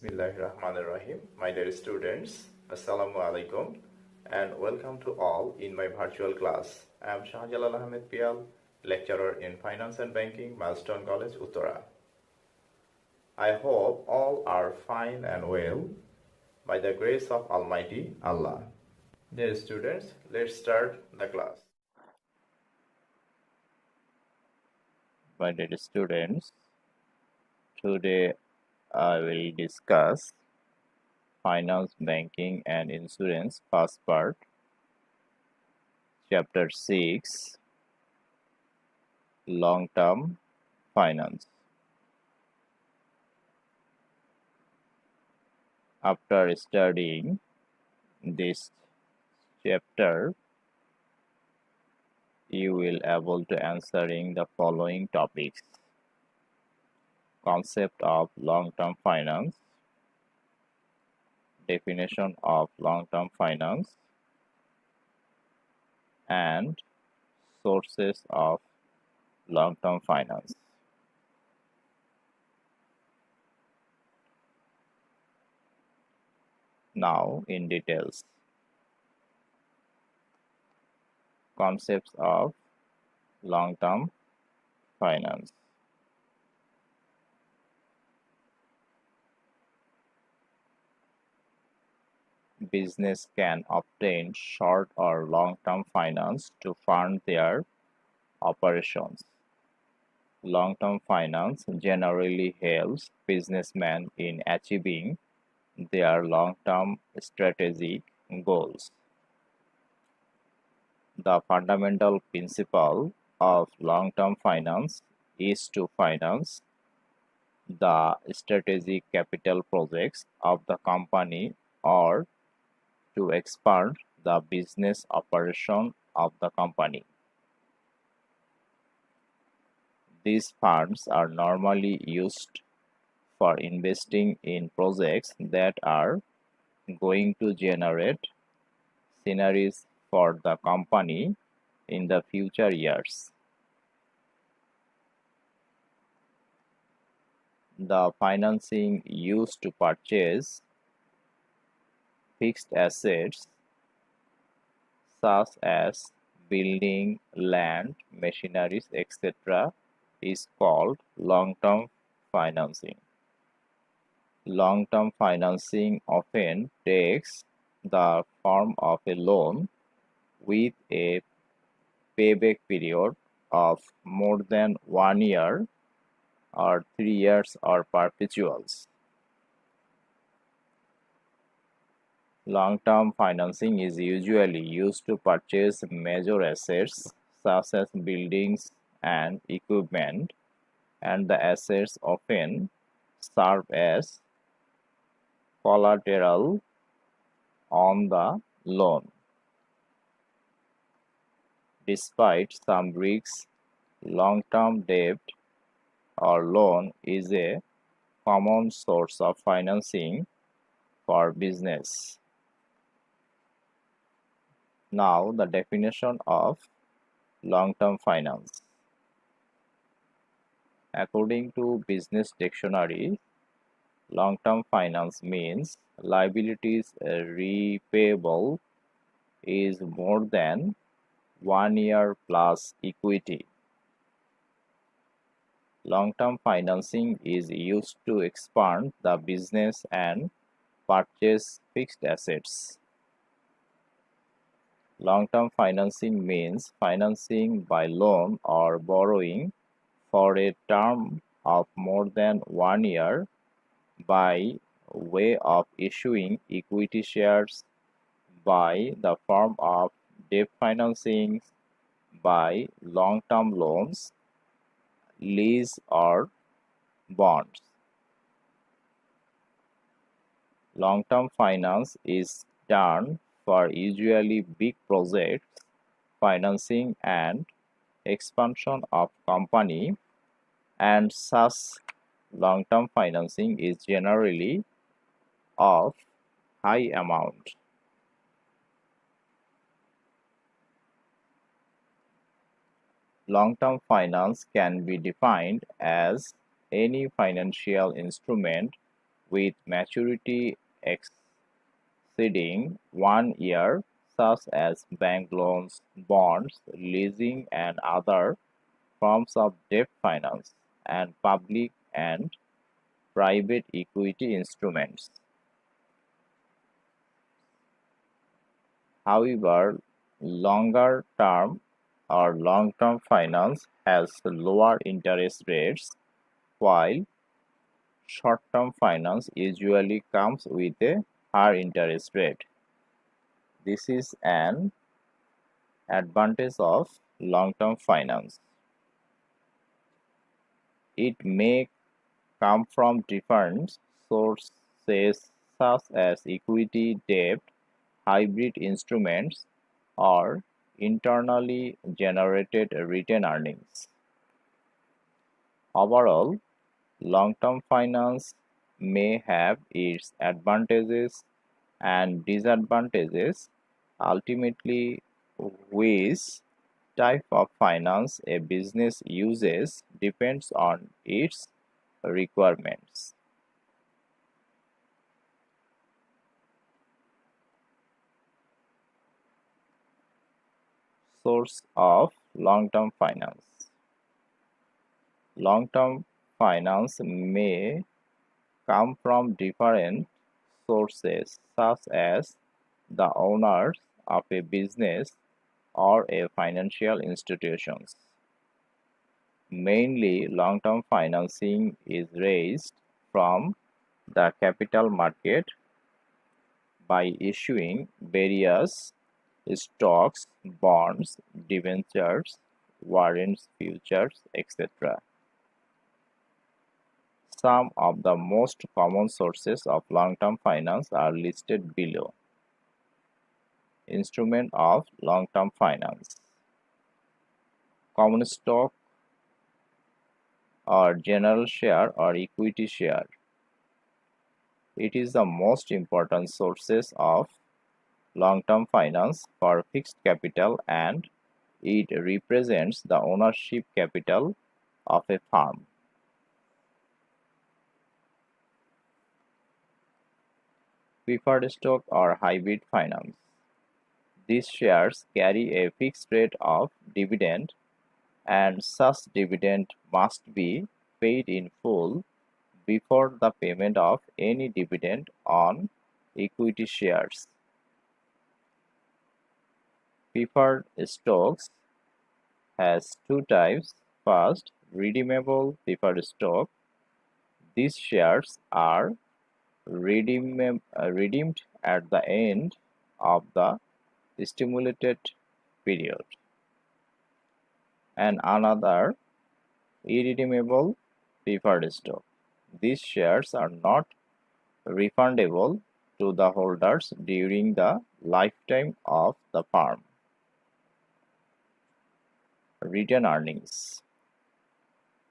Bismillahirrahmanirrahim. My dear students, Assalamu alaikum and welcome to all in my virtual class. I am Shahjalal Ahmed Pial, lecturer in Finance and Banking, Milestone College, Uttara. I hope all are fine and well by the grace of Almighty Allah. Dear students, let's start the class. My dear students, today I will discuss Finance, Banking and Insurance first part, chapter 6, Long-Term Finance. After studying this chapter, you will able to answering the following topics: concept of long-term finance, definition of long-term finance, and sources of long-term finance. Now in details. Concepts of long-term finance. Business can obtain short or long-term finance to fund their operations. Long-term finance generally helps businessmen in achieving their long-term strategic goals. The fundamental principle of long-term finance is to finance the strategic capital projects of the company or to expand the business operation of the company. These funds are normally used for investing in projects that are going to generate synergies for the company in the future years. The financing used to purchase fixed assets such as building, land, machineries, etc. is called long-term financing. Long-term financing often takes the form of a loan with a payback period of more than 1 year or 3 years or perpetuals. Long-term financing is usually used to purchase major assets such as buildings and equipment, and the assets often serve as collateral on the loan. Despite some risks, long-term debt or loan is a common source of financing for business. Now, the definition of long-term finance. According to Business Dictionary, long-term finance means liabilities repayable is more than 1 year plus equity. Long-term financing is used to expand the business and purchase fixed assets. Long-term financing means financing by loan or borrowing for a term of more than 1 year by way of issuing equity shares, by the form of debt financing, by long-term loans, lease or bonds. Long-term finance is done for usually big projects, financing and expansion of company, and such long-term financing is generally of high amount. Long-term finance can be defined as any financial instrument with maturity exceeding 1 year, such as bank loans, bonds, leasing, and other forms of debt finance, and public and private equity instruments. However, longer term or long-term finance has lower interest rates, while short-term finance usually comes with a higher interest rate. This is an advantage of long-term finance. It may come from different sources such as equity, debt, hybrid instruments, or internally generated retained earnings. Overall, long-term finance may have its advantages and disadvantages. Ultimately, which type of finance a business uses depends on its requirements. Source of long-term finance. Long-term finance may come from different sources such as the owners of a business or a financial institutions. Mainly, long-term financing is raised from the capital market by issuing various stocks, bonds, debentures, warrants, futures, etc. Some of the most common sources of long-term finance are listed below. Instrument of long-term finance. Common stock or general share or equity share. It is the most important sources of long-term finance for fixed capital, and it represents the ownership capital of a firm. Preferred stock or hybrid finance. These shares carry a fixed rate of dividend, and such dividend must be paid in full before the payment of any dividend on equity shares. Preferred stocks has two types. First, redeemable preferred stock. These shares are redeemed at the end of the stimulated period. And another, irredeemable preferred stock. These shares are not refundable to the holders during the lifetime of the firm. Retained earnings.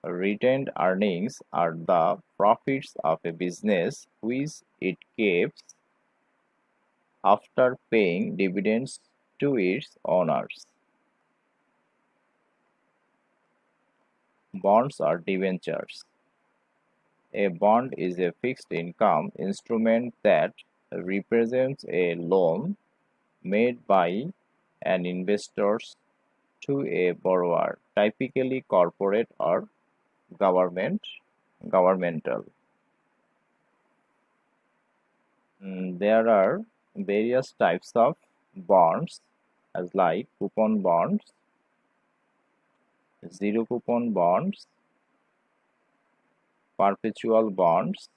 Retained earnings are the profits of a business which it keeps after paying dividends to its owners. Bonds or debentures. A bond is a fixed income instrument that represents a loan made by an investor to a borrower, typically corporate or governmental. There are various types of bonds as like coupon bonds, zero coupon bonds, perpetual bonds,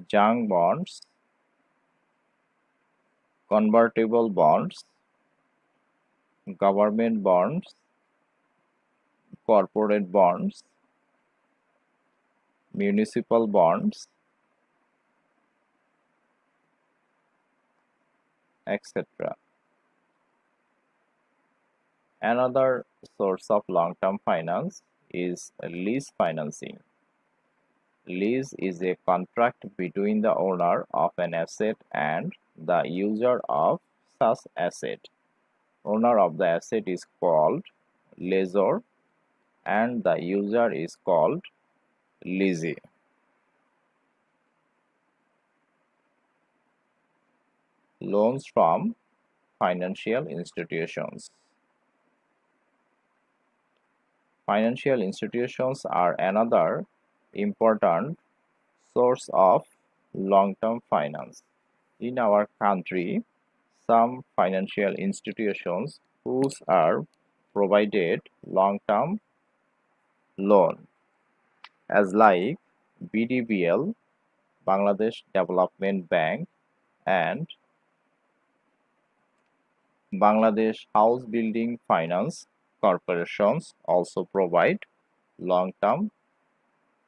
junk bonds, convertible bonds, government bonds, corporate bonds, municipal bonds, etc. Another source of long-term finance is lease financing. Lease is a contract between the owner of an asset and the user of such asset. Owner of the asset is called lessor and the user is called lessee. loans from financial institutions. Financial institutions are another important source of long-term finance. In our country, some financial institutions whose are provided long-term loan as like BDBL, Bangladesh Development Bank, and Bangladesh House Building Finance Corporations also provide long-term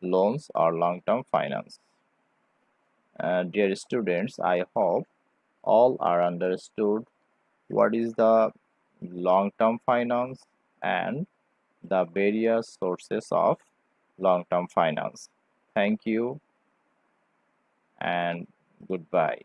loans or long-term finance. Dear students, I hope all are understood what is the long-term finance and the various sources of long-term finance. Thank you and goodbye.